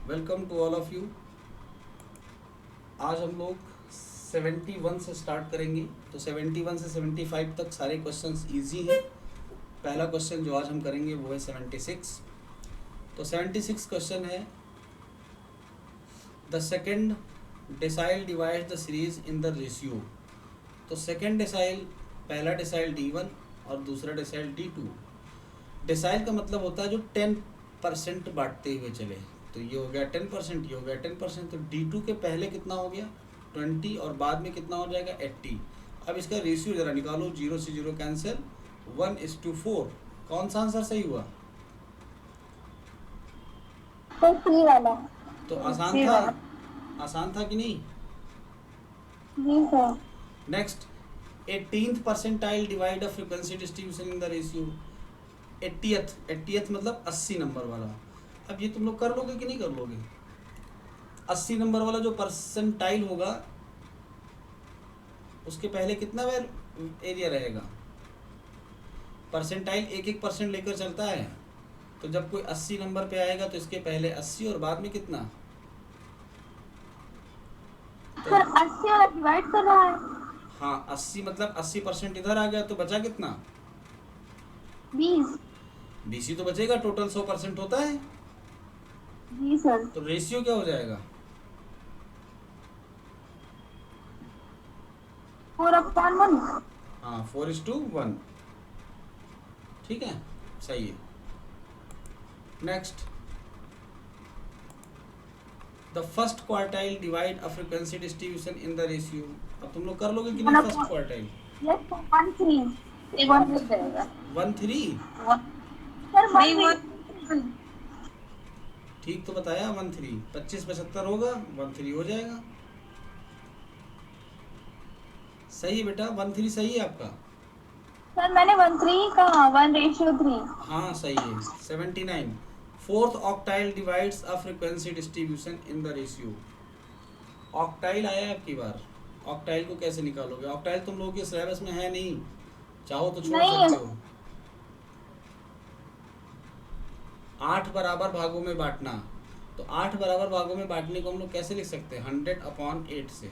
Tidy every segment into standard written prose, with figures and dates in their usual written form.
Welcome to all of you. आज हम लोग 71 से स्टार्ट करेंगे। तो 71 से 75 तक सारे क्वेश्चंस इजी हैं। पहला क्वेश्चन जो आज हम करेंगे वो है 76। तो 76 क्वेश्चन है, the second decyl divide the series in the ratio. तो सेकेंड डेसाइल, पहला डेसाइल D1 और दूसरा डेसाइल D2। डेसाइल का मतलब होता है जो 10% बांटते हुए चले। तो ये हो गया 10%, ये हो गया 10%। तो D2 के पहले कितना हो गया 20 और बाद में कितना हो जाएगा 80। अब इसका रेशियो ज़रा निकालो, 0 से 0 कैंसिल, 1:4। कौन सा आंसर सही हुआ? तो सी वाला। तो आसान सी था, वाला। आसान था कि नहीं? जी sir. Next, 18th percentile divide a frequency distribution in the ratio. 80th मतलब 80 नंबर वाला। अब ये तुम लोग कर लोगे कि नहीं कर लोगे? 80 नंबर वाला जो परसेंटाइल होगा उसके पहले कितना एरिया रहेगा? परसेंटाइल 1-1% लेकर चलता है। तो जब कोई 80 नंबर पे आएगा तो इसके पहले 80 और बाद में कितना? तो सर 80 वाला डिवाइड कर रहा है। हाँ, 80 मतलब 80% इधर आ गया तो बचा कितना? 20। 20 ही तो बचेगा, टोटल 100% होता है। जी सर। तो रेशियो क्या हो जाएगा? 4/1। हाँ, 4:1। ठीक है, सही है। Next, the first quartile divide a frequency distribution in the ratio. अब तुम लोग कर लोगे कि नहीं फर्स्ट क्वार्टाइल? Yes sir, 1/3। एक 1 मिल जाएगा। 1/3। सर नहीं 1। ठीक तो बताया, 1/3। 25-75 होगा, 1/3 हो जाएगा। सही है बेटा, 1/3 सही है आपका। सर मैंने 1/3 कहा, 1/3। हाँ सही है। 79, fourth octyl divides a frequency distribution in the ratio. Octyl आया आपकी बार। ऑक्टाइल को कैसे निकालोगे? ऑक्टाइल तुम लोगों के सिलेबस में है नहीं, चाहो तो छोड़ नहीं सकते है। हो। 8 बराबर भागों में बांटना। तो 8 बराबर भागों में बांटने को हम लोग कैसे लिख सकते हैं? 100/8 से।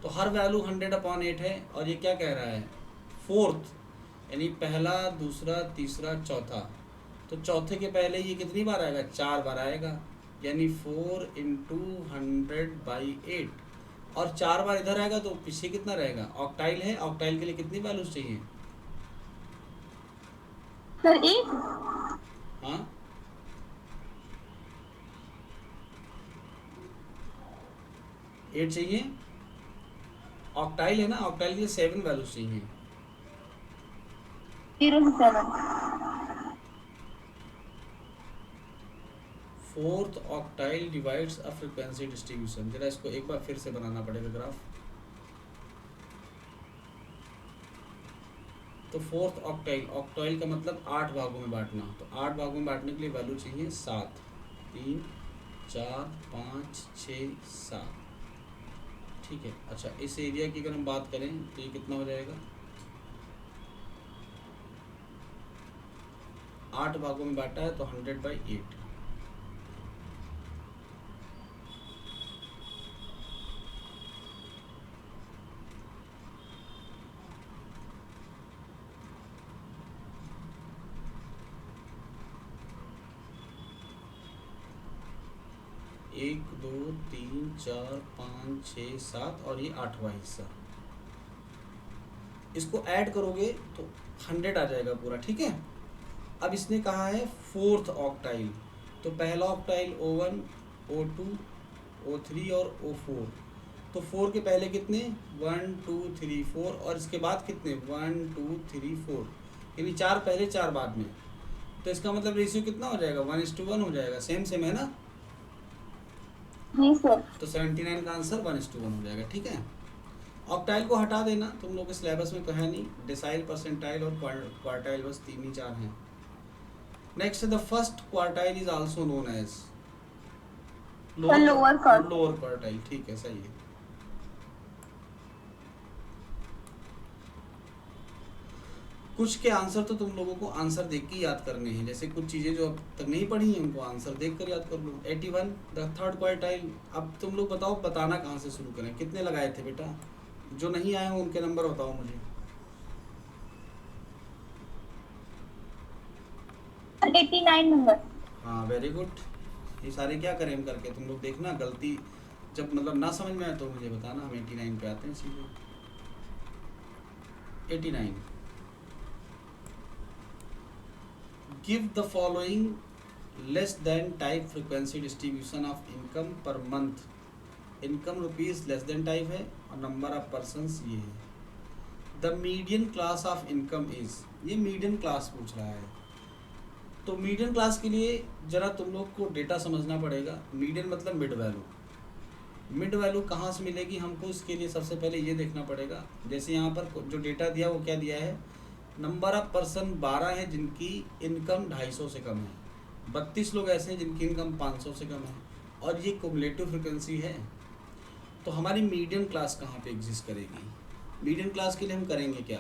तो हर वैल्यू 100/8 है। और ये क्या कह रहा है? फोर्थ, यानी पहला, दूसरा, तीसरा, चौथा। तो चौथे के पहले ये कितनी बार आएगा? 4 बार आएगा, यानी 4 इंटू 100/8। और 4 बार इधर आएगा तो पीछे कितना रहेगा? ऑक्टाइल है, ऑक्टाइल के लिए कितनी वैल्यूज चाहिए? सर 1। हाँ, 8 चाहिए। ऑक्टाइल है ना, ऑक्टाइल के लिए 7 वैल्यूज चाहिए। 0 से 7। फोर्थ ऑक्टाइल डिवाइड्स अ फ्रीक्वेंसी डिस्ट्रीब्यूशन। जरा इसको एक बार फिर से बनाना पड़ेगा ग्राफ। तो फोर्थ ऑक्टाइल, ऑक्टाइल का मतलब 8 भागों में बांटना। तो 8 भागों में बांटने के लिए वैल्यू चाहिए 7। 3, 4, 5, 6, 7। ठीक है। अच्छा, इस एरिया की अगर हम बात करें तो ये कितना हो जाएगा? 8 भागों में बांटा है तो 100/8। एक, दो, तीन, चार, 5, 6, 7 और ये 8वां हिस्सा। इसको ऐड करोगे तो 100 आ जाएगा पूरा। ठीक है। अब इसने कहा है फोर्थ ऑक्टाइल। तो पहला ऑक्टाइल O1, O2, O3 और O4। तो 4 के पहले कितने? 1, 2, 3, 4। और इसके बाद कितने? 1, 2, 3, 4। यानी 4 पहले 4 बाद में। तो इसका मतलब रेशियो कितना हो जाएगा? 1:1 हो जाएगा। सेम सेम है ना। जी सर। तो 79 का आंसर 1:1 हो जाएगा। ठीक है। ऑक्टाइल को हटा देना, तुम लोग के सिलेबस में तो है नहीं। डेसाइल, परसेंटाइल और क्वार्टाइल बस 3 ही 4 हैं। Next, the first quartile is also known as lower cut. Lower quartile. ठीक है, सही है। कुछ के आंसर तो तुम लोगों को आंसर देख के याद करने हैं, जैसे कुछ चीज़ें जो अब तक नहीं पढ़ी हैं उनको आंसर देख कर याद कर लो। 81 द थर्ड क्वार्टाइल। अब तुम लोग बताओ बताना कहाँ से शुरू करें, कितने लगाए थे बेटा? जो नहीं आए हो उनके नंबर बताओ मुझे। 89 नंबर। हाँ वेरी गुड। ये सारे क्या करें हम करके, तुम लोग देखना गलती जब मतलब ना समझ में आए तो मुझे बताना, हम 89 पे आते हैं सीधे। 89 give the following less than type frequency distribution of income per month. Income rupees less than type है और नंबर ऑफ पर्सन्स ये है। The median class of income is, ये मीडियन क्लास पूछ रहा है। तो मीडियन क्लास के लिए जरा तुम लोग को डेटा समझना पड़ेगा। मीडियन मतलब मिड वैल्यू। मिड वैल्यू कहाँ से मिलेगी हमको, इसके लिए सबसे पहले ये देखना पड़ेगा। जैसे यहाँ पर जो डेटा दिया वो क्या दिया है, नंबर ऑफ पर्सन 12 हैं जिनकी इनकम 250 से कम है, 32 लोग ऐसे हैं जिनकी इनकम 500 से कम है, और ये कुमुलेटिव फ्रिक्वेंसी है। तो हमारी मीडियन क्लास कहाँ पे एग्जिस्ट करेगी? मीडियन क्लास के लिए हम करेंगे क्या,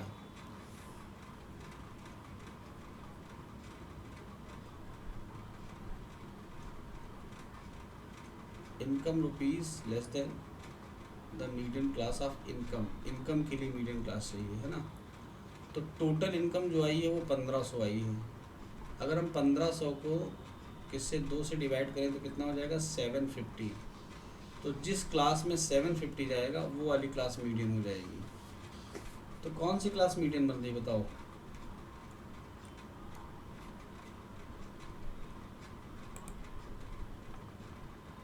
income rupees less than the median class of income. Income के लिए मीडियन क्लास चाहिए है ना। तो टोटल इनकम जो आई है वो 1500 आई है। अगर हम 1500 को किससे 2 से डिवाइड करें तो कितना हो जाएगा, 750। तो जिस क्लास में 750 जाएगा वो वाली क्लास मीडियन हो जाएगी। तो कौन सी क्लास मीडियन बन रही बताओ?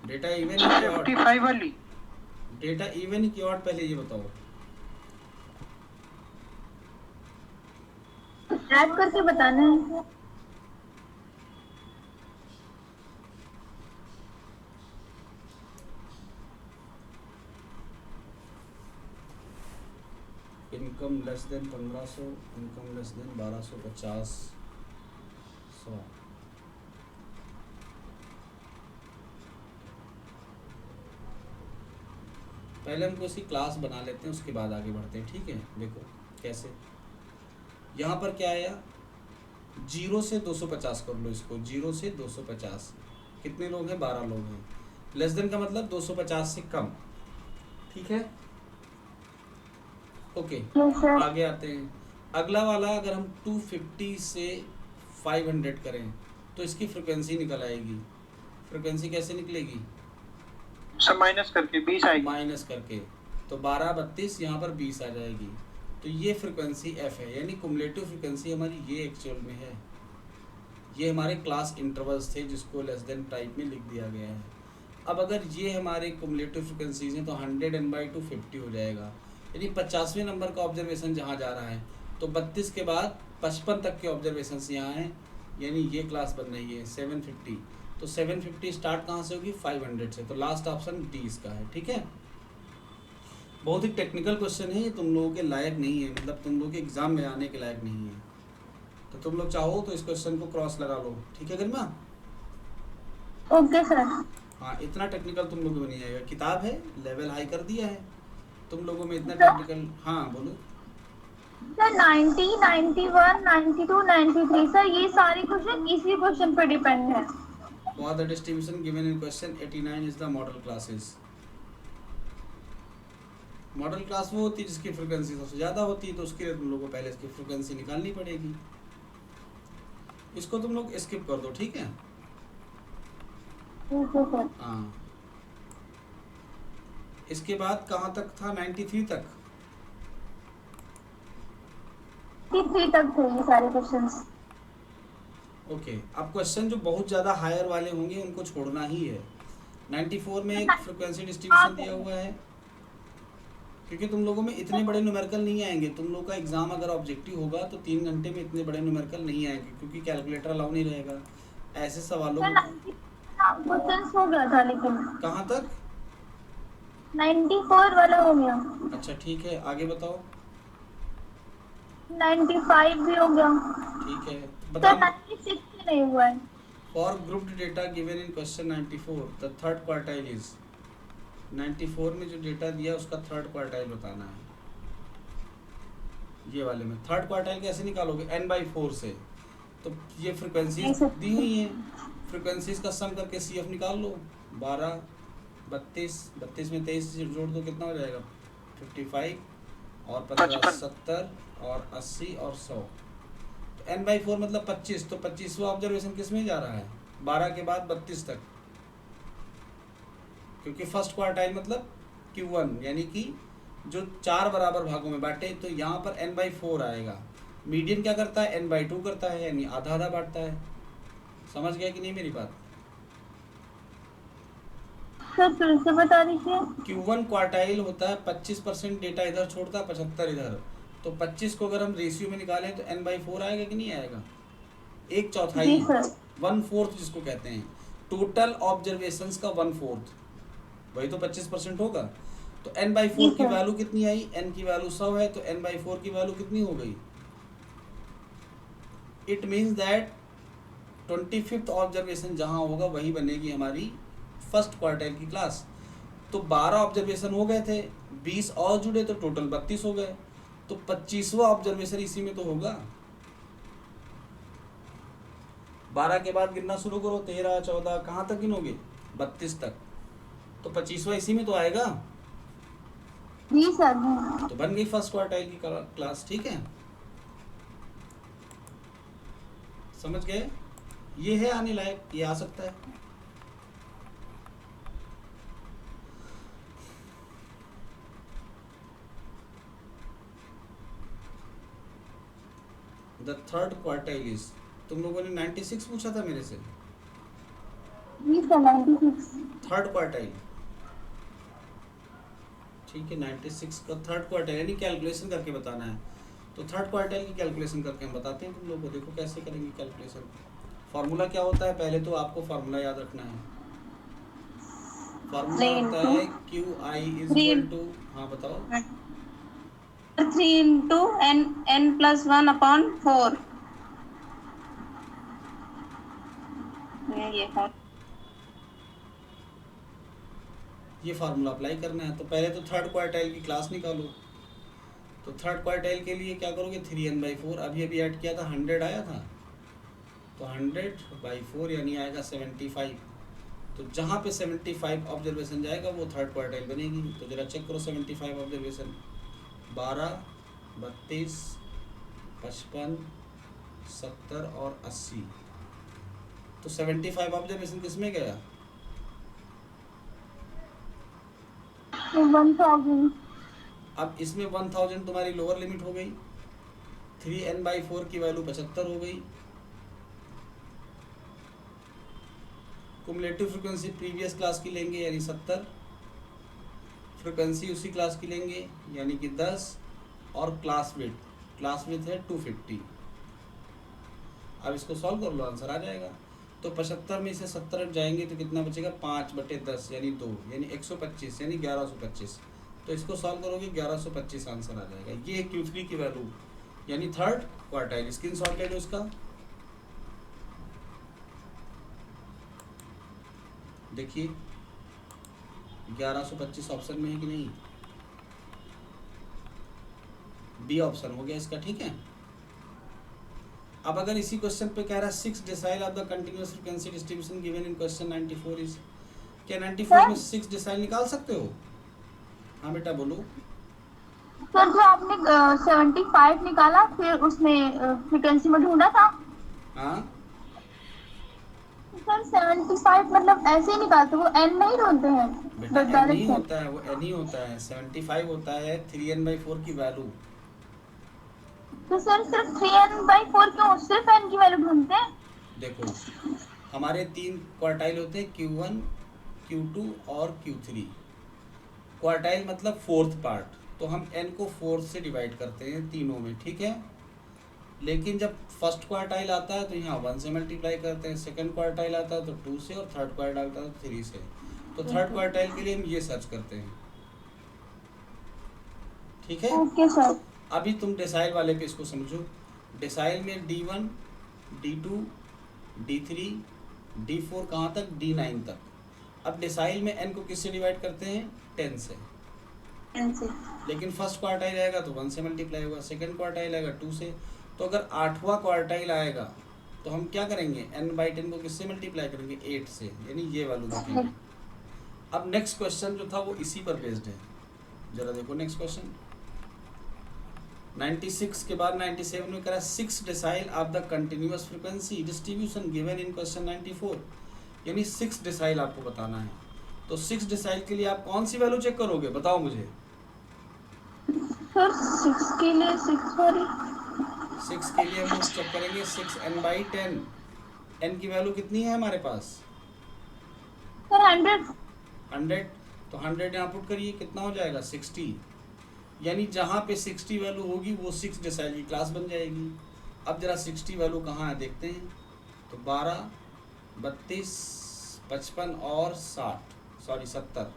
डेटा इवन की ऑड, 55 वाली। डेटा इवन की ऑड, पहले ये बताओ। ऐड करके बताना है। Income less than 1500, income less than 1250, 100। पहले हम कोई सी क्लास बना लेते हैं उसके बाद आगे बढ़ते हैं, ठीक है। देखो कैसे, यहाँ पर क्या आया, 0 से 250 कर लो इसको, 0 से 250। कितने लोग हैं, 12 लोग हैं। लेस देन का मतलब 250 से कम, ठीक है ओके। आगे आते हैं, अगला वाला अगर हम 250 से 500 करें तो इसकी फ्रिक्वेंसी निकल आएगी। फ्रिक्वेंसी कैसे निकलेगी, सब माइनस करके 20 आएगी। माइनस करके, तो 12 32 यहाँ पर 20 आ जाएगी। तो ये फ्रिक्वेंसी एफ है, यानी कुमुलेटिव फ्रिक्वेंसी हमारी ये एक्चुअल में है। ये हमारे क्लास इंटरवल्स थे जिसको लेस देन टाइप में लिख दिया गया है। अब अगर ये हमारे कुमुलेटिव फ्रिक्वेंसीज हैं तो 100n/2 50 हो जाएगा, यानी 50वें नंबर का ऑब्जर्वेशन जहाँ जा रहा है तो 32 के बाद 55 तक के ऑब्जर्वेशन यहाँ हैं, यानी ये क्लास बन रही है 750। तो 750 स्टार्ट कहाँ से होगी, 500 से। तो लास्ट ऑप्शन डी इसका है, ठीक है। बहुत ही टेक्निकल क्वेश्चन है ये, तुम लोगों के लायक नहीं है, मतलब तुम लोगों के एग्जाम में आने के लायक नहीं है। तो तुम लोग चाहो तो इस क्वेश्चन को क्रॉस लगा लो, ठीक है गरिमा। Okay sir. हाँ इतना टेक्निकल तुम लोगों में नहीं आएगा, किताब है लेवल हाई कर दिया है तुम लोगों में, इतना टेक्निकल। हाँ बोलो सर 90, 91, 92, 93 सर ये सारे क्वेश्चन इसी क्वेश्चन पर डिपेंड है। For the distribution given in question 89 is the model classes। Model class वो होती है जिसकी फ्रिक्वेंसी सबसे ज़्यादा होती है, तो उसके लिए तुम लोगों को पहले इसकी फ्रिक्वेंसी निकालनी पड़ेगी। इसको तुम लोग स्किप कर दो, ठीक है। हाँ इसके बाद कहाँ तक था, 93 तक। 93 तक थे ये सारे क्वेश्चंस। ओके अब क्वेश्चन जो बहुत ज़्यादा हायर वाले होंगे उनको छोड़ना ही है। 94 में एक फ्रिक्वेंसी डिस्ट्रीब्यूशन दिया हुआ है, क्योंकि तुम लोगों में इतने बड़े न्यूमेरिकल नहीं आएंगे। तुम लोग का एग्जाम अगर ऑब्जेक्टिव होगा तो 3 घंटे में इतने बड़े न्यूमेरिकल नहीं आएंगे, क्योंकि कैलकुलेटर अलाउ नहीं रहेगा ऐसे सवालों को। क्वेश्चंस हो गया था लेकिन कहाँ तक, 94 वाला हो गया। अच्छा ठीक है आगे बताओ। 95 भी हो गया। ठीक है तो बताओ। 96 भी नहीं हुआ है। For grouped data given in question 94 the third quartile is. 94 में जो डेटा दिया उसका थर्ड क्वार्टाइल बताना है। ये वाले में थर्ड क्वार्टाइल कैसे निकालोगे, n/4 से। तो ये फ्रिक्वेंसीज ऐसे। दी हुई हैं, फ्रिक्वेंसीज का सम करके CF निकाल लो। 12, 32, 32 में 23 जोड़ दो, कितना हो जाएगा 55, और 15 55। 70, और 80 और 100। तो n/4 मतलब 25, तो 25वां ऑब्जर्वेशन किस में जा रहा है, 12 के बाद 32 तक, क्योंकि फर्स्ट क्वार्टाइल मतलब Q1 यानी कि जो 4 बराबर भागों में बांटे, तो यहाँ पर n/4 आएगा। मीडियन क्या करता है, n/2 करता है, यानी आधा आधा बांटता है। समझ गया कि नहीं मेरी बात। सर फिर से बता दीजिए। Q1 क्वार्टाइल होता है 25% डेटा इधर छोड़ता है, 75 इधर। तो 25 को अगर हम रेशियो में निकालें तो n/4 आएगा कि नहीं आएगा, एक चौथाई, जी सर। 1/4 जिसको कहते हैं, टोटल ऑब्जर्वेशंस का 1/4, वही तो 25% होगा। तो n/4 की सर। वैल्यू कितनी आई, n की वैल्यू 100 है, तो n/4 की वैल्यू कितनी हो गई। It means that 25th observation जहाँ होगा वही बनेगी हमारी फर्स्ट क्वार्टाइल की क्लास। तो 12 ऑब्जर्वेशन हो गए थे, 20 और जुड़े तो टोटल 32 हो गए। तो 25वां ऑब्जर्वेशन इसी में तो होगा। 12 के बाद गिनना शुरू करो, 13, 14, कहाँ तक गिनोगे, 32 तक। तो 25वां इसी में तो आएगा। जी सर। तो बन गई फर्स्ट क्वार्टाइल की क्लास। ठीक है, समझ गए। ये है आने लायक, ये आ सकता है। द थर्ड क्वार्टाइल इज, तुम लोगों ने 96 पूछा था मेरे से, जी सर 96। Third quartile. ठीक है, 96 का थर्ड क्वार्टाइल यानी कैलकुलेशन करके बताना है। तो थर्ड क्वार्टाइल की कैलकुलेशन करके हम बताते हैं तुम लोग को। देखो कैसे करेंगे कैलकुलेशन। फार्मूला क्या होता है, पहले तो आपको फार्मूला याद रखना है। फार्मूला होता है QI इज इक्वल टू, हाँ बताओ। 3 into n+1/4। ये फार्मूला अप्लाई करना है। तो पहले तो थर्ड क्वार्टाइल की क्लास निकालो। तो थर्ड क्वार्टाइल के लिए क्या करोगे, 3n/4, अभी अभी ऐड किया था, 100 आया था, तो 100/4 यानी आएगा 75। तो जहाँ पे 75 ऑब्जर्वेशन जाएगा वो थर्ड क्वार्टाइल बनेगी। तो जरा चेक करो 75 ऑब्जर्वेशन, 12, 32, 55, 70 और 80। तो 75 ऑब्जर्वेशन किस में गया, 1000। अब इसमें 1000 तुम्हारी लोअर लिमिट हो गई। 3n/4 की वैल्यू 75 हो गई। कुमुलेटिव फ्रिक्वेंसी प्रीवियस क्लास की लेंगे यानी 70, फ्रिक्वेंसी उसी क्लास की लेंगे यानी कि 10, और क्लास विड्थ है 250। अब इसको सॉल्व कर लो, आंसर आ जाएगा। तो 75 में से 70 जाएंगे तो कितना बचेगा, 5/10 यानी 2, यानी 125 यानी 1125। तो इसको सॉल्व करोगे 1125 आंसर आ जाएगा। ये है Q3 की वैल्यू यानी थर्ड क्वार्टाइल। स्क्रीनशॉट ले लो इसका, देखिए 1125 ऑप्शन में है कि नहीं, बी ऑप्शन हो गया इसका। ठीक है, अब अगर इसी क्वेश्चन पे कह रहा है 6 decyl of the continuous frequency distribution given in question 94 is, क्या 94 में 6 डेसाइल निकाल सकते हो। हाँ बेटा बोलो। सर जो आपने 75 निकाला फिर उसमें फ्रीक्वेंसी में ढूंढा था। हाँ सर 75 मतलब ऐसे ही निकालते, वो n नहीं ढूंढते हैं बेटा, बस n नहीं डायरेक्ट। होता है, वो n ही होता है। 75 होता है 3n/4 की वैल्यू। तो सर सिर्फ 3n/4 क्यों, सिर्फ n की वैल्यू ढूंढते हैं। देखो हमारे 3 क्वार्टाइल होते हैं, Q1, Q2 और Q3। क्वार्टाइल मतलब फोर्थ पार्ट, तो हम n को फोर्थ से डिवाइड करते हैं तीनों में। ठीक है, लेकिन जब फर्स्ट क्वार्टाइल आता है तो यहाँ 1 से मल्टीप्लाई करते हैं, सेकंड क्वार्टाइल आता है तो 2 से, और थर्ड क्वार्टाइल आता है तो 3 से। तो थर्ड क्वार्टाइल के लिए हम ये सर्च करते हैं। ठीक है, ओके सर। अभी तुम डेसाइल वाले पे इसको समझो। डेसाइल में D1, D2, D3, D4 कहाँ तक, D9 तक। अब डेसाइल में n को किससे डिवाइड करते हैं, 10 से। n से। लेकिन फर्स्ट क्वार्टाइल आएगा तो 1 से मल्टीप्लाई होगा, सेकंड क्वार्टाइल आएगा 2 से। तो अगर 8वां क्वार्टाइल आएगा तो हम क्या करेंगे, n/10 को किससे मल्टीप्लाई करेंगे, 8 से, यानी ये वैल्यू देखेंगे। अब नेक्स्ट क्वेश्चन जो था वो इसी पर बेस्ड है, जरा देखो नेक्स्ट क्वेश्चन। 96 के बाद 97 में करा 6 decyl of the continuous frequency distribution given in question 94, यानी 6 डेसाइल आपको बताना है। तो 6 डेसाइल के लिए आप कौन सी वैल्यू चेक करोगे, बताओ मुझे। सर 6 के लिए 6 सॉरी 6 के लिए हम लोग चेक करेंगे 6n/10। n की वैल्यू कितनी है हमारे पास, सर 100 100। तो 100 यहाँ पुट करिए, कितना हो जाएगा 60, यानी जहाँ पे 60 वैल्यू होगी वो 6 डेसाइल की क्लास बन जाएगी। अब जरा 60 वैल्यू कहाँ है देखते हैं। तो 12, 32, 55 और 70।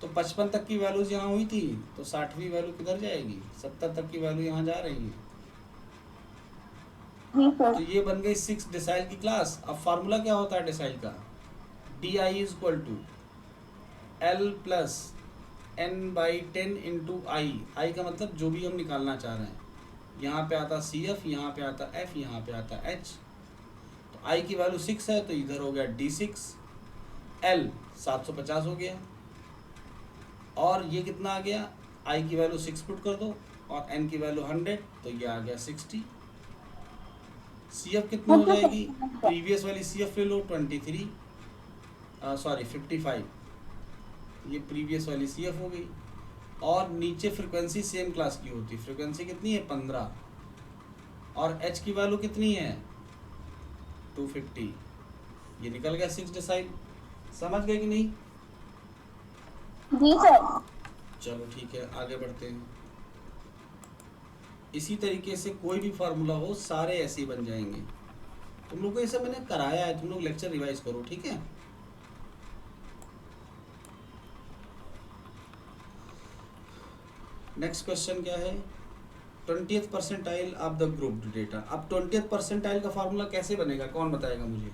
तो 55 तक की वैल्यूज यहाँ हुई थी, तो 60वीं वैल्यू किधर जाएगी, 70 तक की वैल्यू यहाँ जा रही है। जी सर। तो ये बन गई 6 डेसाइल की क्लास। अब फार्मूला क्या होता है डेसाइल का, DI = L + n/10 × I का मतलब जो भी हम निकालना चाह रहे हैं। यहाँ पे आता CF, यहाँ पे आता F, यहाँ पे आता H। तो I की वैल्यू 6 है तो इधर हो गया D6, L 750 हो गया, और ये कितना आ गया, I की वैल्यू 6 पुट कर दो और n की वैल्यू 100, तो ये आ गया 60। CF कितनी हो जाएगी, प्रीवियस वाली CF ले लो 55, ये प्रीवियस वाली CF हो गई। और नीचे फ्रीक्वेंसी सेम क्लास की होती, फ्रीक्वेंसी कितनी है 15, और H की वैल्यू कितनी है 250। ये निकल गया 6 डेसाइल। समझ गए कि नहीं? जी सर। चलो ठीक है, आगे बढ़ते हैं। इसी तरीके से कोई भी फार्मूला हो सारे ऐसे ही बन जाएंगे। तुम लोग को ये सब मैंने कराया है, तुम लोग लेक्चर रिवाइज करो, ठीक है। नेक्स्ट क्वेश्चन क्या है, 20th percentile of the group data. अब 20th परसेंटाइल का फार्मूला कैसे बनेगा, कौन बताएगा मुझे।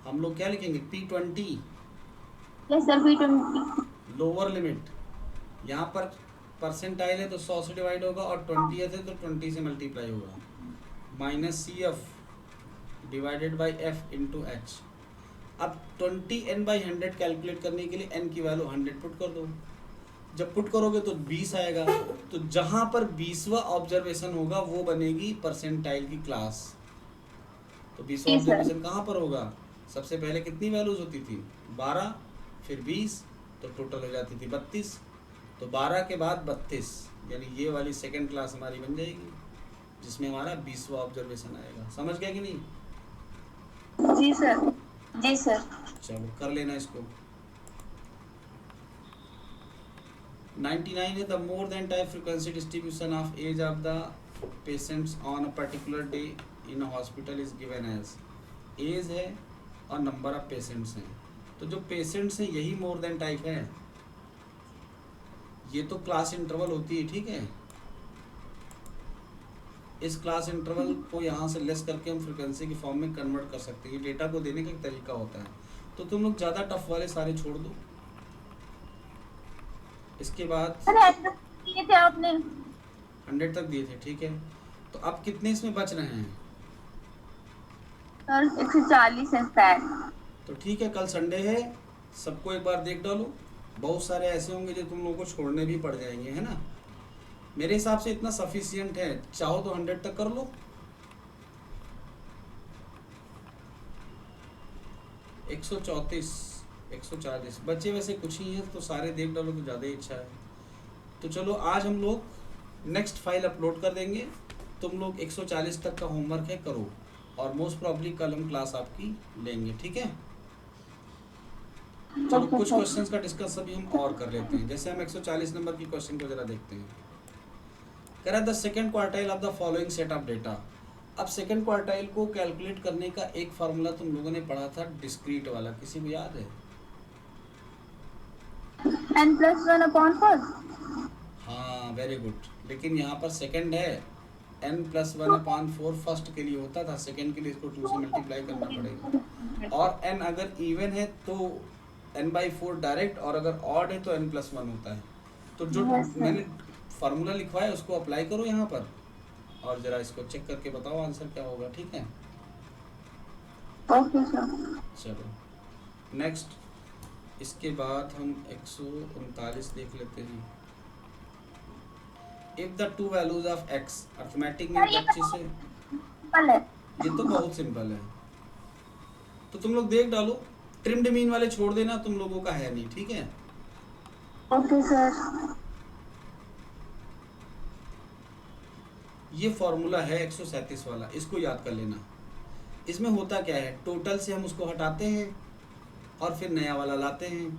हम लोग क्या लिखेंगे, P20 yes sir P20 lower limit, यहाँ पर परसेंटाइल है तो 100 से डिवाइड होगा, और 20th है तो 20 से मल्टीप्लाई होगा, -CF divided by F × H। अब 20n/100 कैलकुलेट करने के लिए n की वैल्यू 100 पुट कर दो। जब पुट करोगे तो 20 आएगा, तो जहाँ पर 20वां ऑब्जर्वेशन होगा वो बनेगी परसेंटाइल की क्लास। तो 20वां ऑब्जर्वेशन कहाँ पर होगा, सबसे पहले कितनी वैल्यूज होती थी 12, फिर 20, तो टोटल हो जाती थी 32। तो 12 के बाद 32, यानी ये वाली सेकंड क्लास हमारी बन जाएगी, जिसमें हमारा 20वां ऑब्जर्वेशन आएगा। समझ गया कि नहीं? जी सर। जी सर। चलो कर लेना इसको। 99 है the more than type frequency distribution of age of the patients on a particular day in a hospital is given age. Age है और नंबर ऑफ पेशेंट्स हैं, तो जो पेशेंट्स हैं यही मोर देन टाइप है। ये तो क्लास इंटरवल होती है, ठीक है। इस क्लास इंटरवल को यहाँ से लेस करके हम फ्रीक्वेंसी की फॉर्म में कन्वर्ट कर सकते हैं। ये डेटा को देने का एक तरीका होता है। तो तुम लोग ज़्यादा टफ वाले सारे छोड़ दो। इसके बाद सर दिए थे आपने 100 तक दिए थे, ठीक है। तो अब कितने इसमें बच रहे हैं, सर 140 है सर। तो ठीक है, कल संडे है, सबको एक बार देख डालो। बहुत सारे ऐसे होंगे जो तुम लोगों को छोड़ने भी पड़ जाएंगे, है ना। मेरे हिसाब से इतना सफिशियंट है, चाहो तो 100 तक कर लो। 134, 140 बच्चे वैसे कुछ ही हैं, तो सारे देख डालो तो ज़्यादा ही अच्छा है। तो चलो आज हम लोग नेक्स्ट फाइल अपलोड कर देंगे। तुम लोग 140 तक का होमवर्क है, करो, और मोस्ट प्रॉब्ली कल हम क्लास आपकी लेंगे, ठीक है। चलो कुछ क्वेश्चंस का डिस्कस अभी हम और कर लेते हैं। जैसे हम 140 नंबर की क्वेश्चन को जरा देखते हैं। कह रहा है the second quartile of the following set of data. अब सेकेंड क्वार्टाइल को कैलकुलेट करने का एक फार्मूला तुम लोगों ने पढ़ा था, डिस्क्रीट वाला, किसी को याद है? n+1/4। हाँ वेरी गुड, लेकिन यहाँ पर सेकेंड है, n+1/4 फर्स्ट के लिए होता था, सेकेंड के लिए इसको 2 से मल्टीप्लाई करना पड़ेगा। और n अगर इवन है तो n/4 डायरेक्ट, और अगर ऑड है तो n+1 होता है। तो जो Yes, sir. मैंने फार्मूला लिखवा है उसको अप्लाई करो यहाँ पर, और जरा इसको चेक करके बताओ आंसर क्या होगा, ठीक है। Okay sir. चलो नेक्स्ट, इसके बाद हम 139 देख लेते हैं। If the two values of x, arithmetic में ये अच्छे से, सिंपल है। ये तो बहुत सिंपल है, तो तुम लोग देख डालो, ट्रिम्ड मीन वाले छोड़ देना, तुम लोगों का है नहीं, ठीक है। Okay sir. ये फॉर्मूला है 137 वाला, इसको याद कर लेना। इसमें होता क्या है, टोटल से हम उसको हटाते हैं और फिर नया वाला लाते हैं।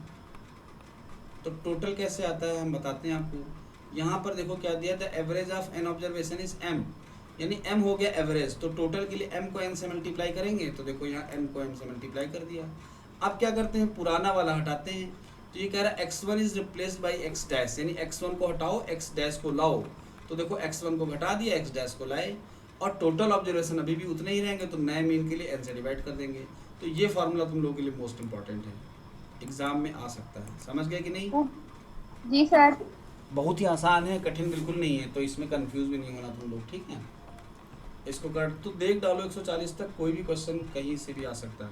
तो टोटल कैसे आता है हम बताते हैं आपको। यहाँ पर देखो क्या दिया था, average of an observation is m, यानी m हो गया एवरेज, तो टोटल के लिए m को n से मल्टीप्लाई करेंगे, तो देखो यहाँ n को m से मल्टीप्लाई कर दिया। अब क्या करते हैं, पुराना वाला हटाते हैं, तो ये कह रहा है x1 is replaced by x dash, यानी x1 को हटाओ x डैश को लाओ, तो देखो x1 को घटा दिया x डैश को लाए, और टोटल ऑब्जर्वेशन अभी भी उतने ही रहेंगे, तो नए मीन के लिए n से डिवाइड कर देंगे। तो ये फार्मूला तुम लोगों के लिए मोस्ट इंपॉर्टेंट है, एग्जाम में आ सकता है, समझ गए कि नहीं। जी सर। बहुत ही आसान है, कठिन बिल्कुल नहीं है, तो इसमें कंफ्यूज भी नहीं होना तुम लोग, ठीक है। इसको कर तो देख डालो 140 तक, कोई भी क्वेश्चन कहीं से भी आ सकता है।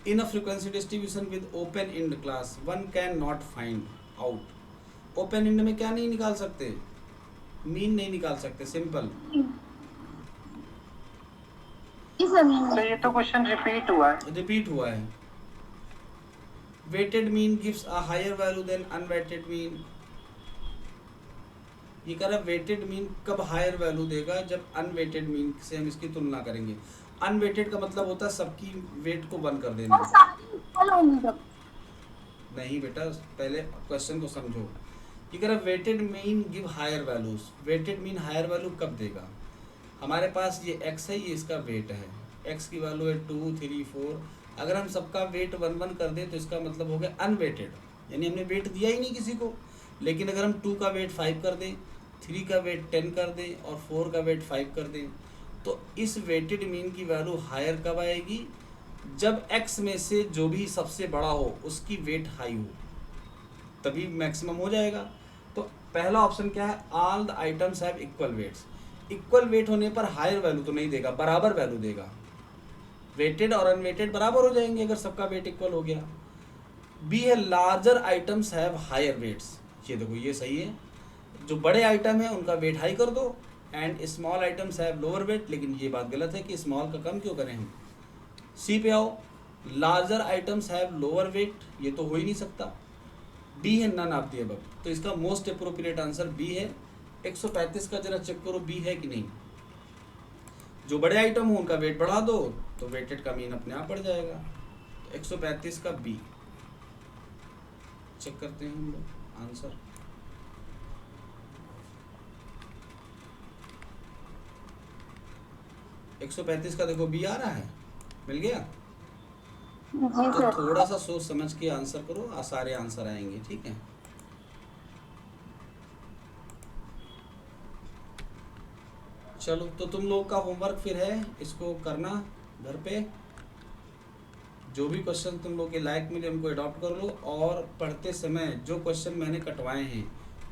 In a frequency distribution with open end class one can not find out. Open end में क्या नहीं निकाल सकते, मीन नहीं निकाल सकते, सिंपल। तो ये तो क्वेश्चन रिपीट हुआ है। रिपीट हुआ है। Weighted mean gives a higher value than unweighted mean. ये कह रहा वेटेड मीन कब हायर वैल्यू देगा, जब अनवेटेड मीन से हम इसकी तुलना करेंगे। अनवेटेड का मतलब होता है सबकी वेट को 1 कर देना। सारी इक्वल होंगी तब। नहीं बेटा, पहले क्वेश्चन को समझो। ये कह रहा weighted mean give higher values. Weighted mean higher value कब देगा, हमारे पास ये x है, ये इसका वेट है, x की वैल्यू है 2, 3, 4। अगर हम सबका वेट 1 कर दें तो इसका मतलब हो गया अनवेटेड, यानी हमने वेट दिया ही नहीं किसी को। लेकिन अगर हम 2 का वेट 5 कर दें, 3 का वेट 10 कर दें और 4 का वेट 5 कर दें, तो इस वेटेड मीन की वैल्यू हायर कब आएगी, जब x में से जो भी सबसे बड़ा हो उसकी वेट हाई हो, तभी मैक्सिमम हो जाएगा। तो पहला ऑप्शन क्या है, all the items have equal weights. Equal weight होने पर हायर वैल्यू तो नहीं देगा, बराबर वैल्यू देगा। वेटेड और अनवेटेड बराबर हो जाएंगे अगर सबका वेट इक्वल हो गया। बी है larger items have higher weights. ये देखो ये सही है, जो बड़े आइटम है उनका वेट हाई कर दो, and small items have lower weight. लेकिन ये बात गलत है कि स्मॉल का कम क्यों करें हम। सी पे आओ, larger items have lower weight, ये तो हो ही नहीं सकता। बी है नन ऑफ द अबव, तो इसका मोस्ट अप्रोप्रिएट आंसर बी है। 135 का जरा चेक करो बी है कि नहीं। जो बड़े आइटम हो उनका वेट बढ़ा दो तो वेटेड का मीन अपने आप बढ़ जाएगा। तो 135 का बी चेक करते हैं हम लोग आंसर। एक 135 का देखो बी आ रहा है, मिल गया। जी तो सर। थोड़ा सा सोच समझ के आंसर करो, सारे आंसर आएंगे, ठीक है। चलो तो तुम लोग का होमवर्क फिर है, इसको करना घर पे। जो भी क्वेश्चन तुम लोग के लायक मिले उनको अडॉप्ट कर लो, और पढ़ते समय जो क्वेश्चन मैंने कटवाए हैं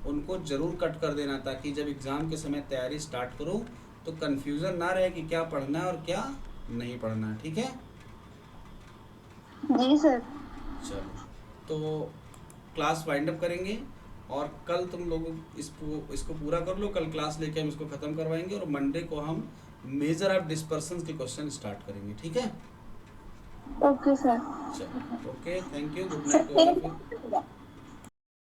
उनको ज़रूर कट कर देना, ताकि जब एग्ज़ाम के समय तैयारी स्टार्ट करो तो कन्फ्यूज़न ना रहे कि क्या पढ़ना है और क्या नहीं पढ़ना है, ठीक है। जी सर। चलो तो क्लास वाइंड अप करेंगे, और कल तुम लोग इसको पूरा कर लो। कल क्लास लेके हम इसको ख़त्म करवाएंगे, और मंडे को हम मेजर ऑफ डिस्पर्सन के क्वेश्चन स्टार्ट करेंगे, ठीक है। Okay sir. चलो okay, thank you, good night.